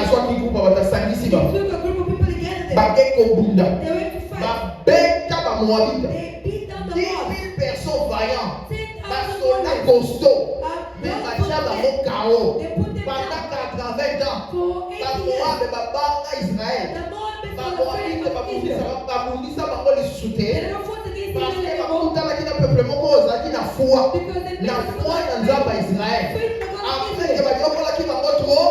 soit qui groupe à Sangisi, He took a group of people together there. Bakeko Bunda, They went to fight. Beka Moabita, They beat down the 10 mob. 000 personnes vaillantes, 10,000 Bastola warriors. costaud, mais They Batia put Bamo Kao, them pendant down 80 ans, for 80 years. Bamoab et Babanga Israël, The Moab is Bamoabite the friend of Israel. Babundisa Bango les They soutient, never fought against parce Israel que anymore. Bakuta qui n'a peuple moko ozaki na foi, Because they na foi dans Nzamba Israël. faith in the God of Après que Israel. Badiokola qui va trop,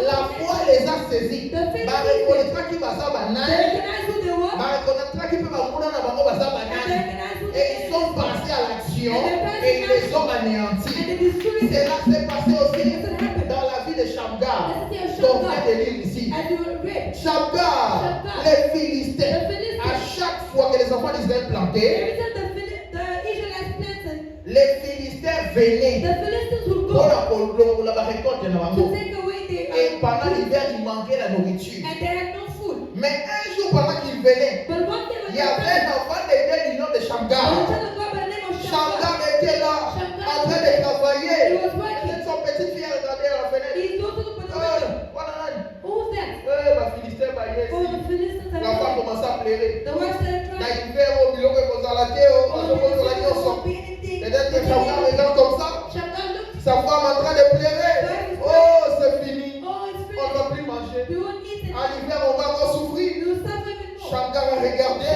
la foi les a saisis. Barekonnaîtra qui va ça They banane, recognize who they were. barekonnaîtra qui peut bakuna na bango baza And they banane. recognize who Et they ils sont were. passés à l'action And et ils les ont And anéantis. they destroyed them. Cela s'est passé aussi This had happened. dans la vie de Shamgar. This is Qu'on Shamgar. vient de lire ici. As you were raped. Shamgar, Shamgar. les Philistins, The Philistines. à chaque fois que les enfants d'Israël plantaient, Every time the Israelites planted, les Philistins venaient the Philistines would pour go la récolte de to Nabango. take away Et their pendant l'hiver, il manquait la nourriture. and they had no food. Mais un jour, pendant qu'ils venaient, But one day when il y avait un enfant de Dieu du nom de a Shamgar. child of God by the name of Shamgar Shamgar, était là, en train de travailler. he was working. Son petite fille regardait à la fenêtre. He goes to the Oh, window. voilà. Who's that? Ma Philistin, bah, il est Oh, ici. the Philistines are L'enfant there. commence à pleurer. The wife started Là, crying. il fait au biloko et aux alatés, Oh, au the alatés, au son. won't be anything. Peut-être que Shamgar regarde comme ça. Shamgar looked. Sa femme en train de pleurer. Oh, c'est fini. Oh, it's On ne va finished. plus manger. We won't eat it. En hiver, on va encore souffrir. We will suffer even more. Shamgar a regardé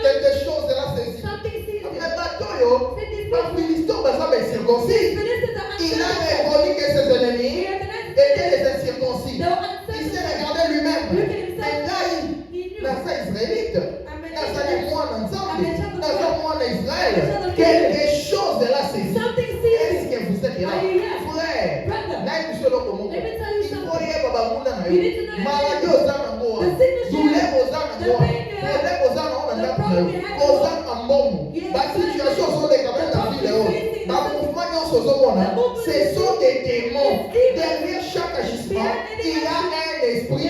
quelque chose de la saisie. Something sees Mais it. Batoyo, C'est des un Philistin, ben ça, ben circoncis. Philistines are Il a uncircumcised. reconnu que ses ennemis He recognized étaient them. les incirconcis. They were Il s'est uncircumcised. regardé lui-même. Look at himself. Mais là, He il knew. dans sa israélite, dans sa moi ensemble, dans sa moi en Israël, quelque chose de la saisie. Something sees Est-ce it. que vous êtes là? Are you here? Frère, Brother. là, il faut le comment. Let me tell you Il faut something. y avoir Baba Mouna na You need to know yo. Maladie aux âmes en moi. The sickness you Douleur have, aux âmes en the moi. pain you have, Problème aux âmes en the moi. problem you have, Aux âmes en moi. Yes, Ma situation sont des camarades dans la vie de haut. Ma mouvement non sur ce monde. Ce sont des démons. Derrière chaque agissement, il y a un esprit.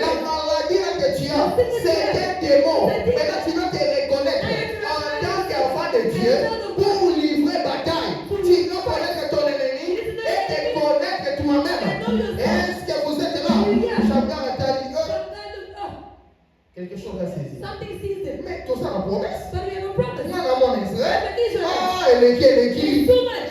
La maladie là que tu as, c'est un démon. Maintenant, tu dois te reconnaître en tant qu'enfant de Dieu pour livrer bataille. Tu dois connaître ton ennemi et te connaître toi-même. Est-ce que vous êtes là? Shamgar a dit, Shamgar looked up. quelque chose a saisi. Something sees it. Mais tout ça la promesse. But we have a promise. Moi, dans mon Israël, Israel. ah, elle est qui?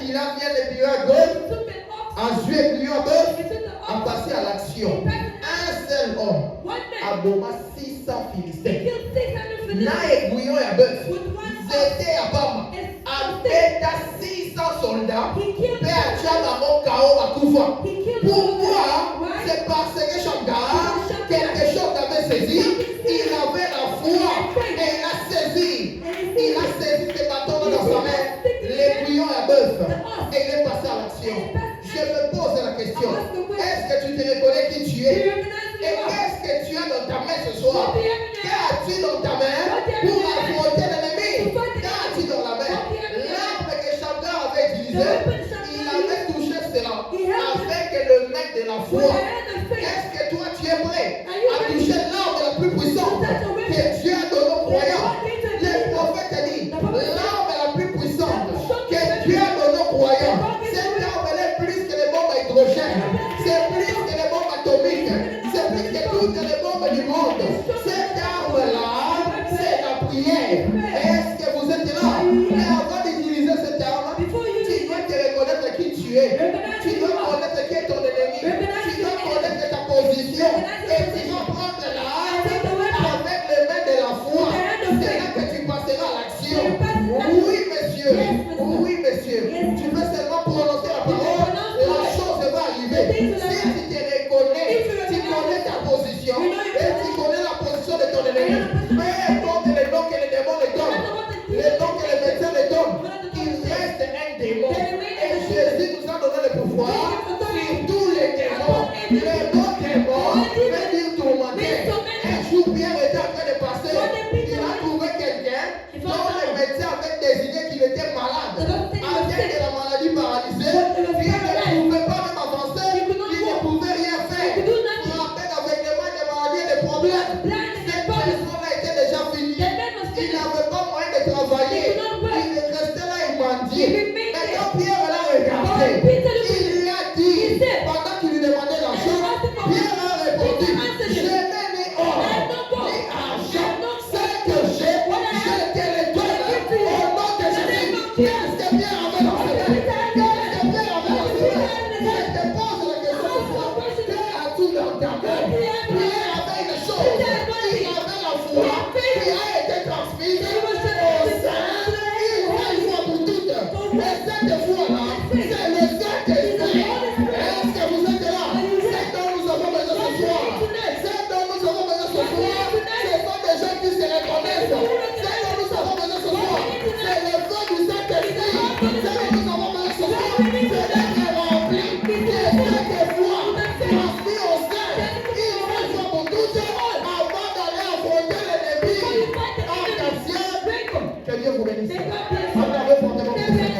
Il a bien les bureaux à gauche, He took an ox. a joué le bureau à gauche, He took the a ox. passé à l'action. He passed it Un seul homme One a man. bomba 600 He Philistins. killed 600 Na Philistines aiguillon et à bœuf. with one ox. C'était à Bama. Avec 600 soldats, He killed mais à Tchama, Kao, à Koufa. He killed Pourquoi? Why? C'est parce que Shamgar, quelque chose avait saisi, il avait la foi et il a saisi. Il a saisi ses bâtons dans sa main, l'aiguillon et à bœuf, et il est passé à l'action. Je me pose la question, est-ce que tu te reconnais qui tu Do you es? recognize Et who you are? qu'est-ce que tu as dans ta main ce soir? What do you have in your hand? Qu'as-tu dans ta main pour affronter l'ennemi? Qu'as-tu dans la main? L'arme que Shamgar avait utilisée, il avait touché cela avec le main de la With foi. the hand of faith. Est-ce que toi tu es prêt à toucher l'arme la plus puissante que Dieu a donnée aux croyants? Le prophète a dit, l'arme la plus puissante que Dieu a donnée aux croyants, cette arme elle est plus que les bombes à hydrogène, c'est plus que les bombes atomiques, c'est plus que toutes les bombes du monde. Cette arme-là, c'est la prière. Est-ce que vous êtes là? Mais avant d'utiliser cette arme, tu dois te reconnaître qui tu es. Tu dois connaître qui est ton ennemi. Tu dois connaître ta position. Et tu dois prendre l'arme avec les mains de la foi. C'est là que tu passeras à l'action. Oui, monsieur. Oui, monsieur. Tu veux seulement prononcer la parole, la chose va arriver. Si tu te reconnais, tu connais ta position et tu connais la position de ton ennemi. Peu importe le nom que les démons les donnent, le nom que les médecins les donnent, il reste un démon. Et Jésus nous a donné le pouvoir sur tous les démons. Le mot démon veut dire tourmenter. Un jour, Pierre était en train de passer. Il a trouvé quelqu'un dont le médecin avait désigné qu'il était malade. Avec de la maladie paralysée, Pierre ne pouvait pas même avancer. Il ne pouvait rien faire. Frappé d'aveuglement, de maladies et de problèmes. Cette personne était déjà finie. Il n'avait pas moyen de travailler. Il restait là, il mendiait. Mais quand Pierre l'a regardé, il lui a dit, pendant qu'il lui demandait l'argent, Pierre a ta mort. Pierre avait une chose. Il avait la foi qui a été transmise au sein une fois pour toutes. Et cette foi-là, c'est le Saint-Esprit. Est-ce que vous êtes là? C'est dont nous avons besoin ce soir. C'est dont nous avons besoin ce soir. Ce sont des gens qui se reconnaissent. C'est dont nous avons besoin ce soir. C'est le feu du Saint-Esprit. C'est dont nous avons besoin ce soir.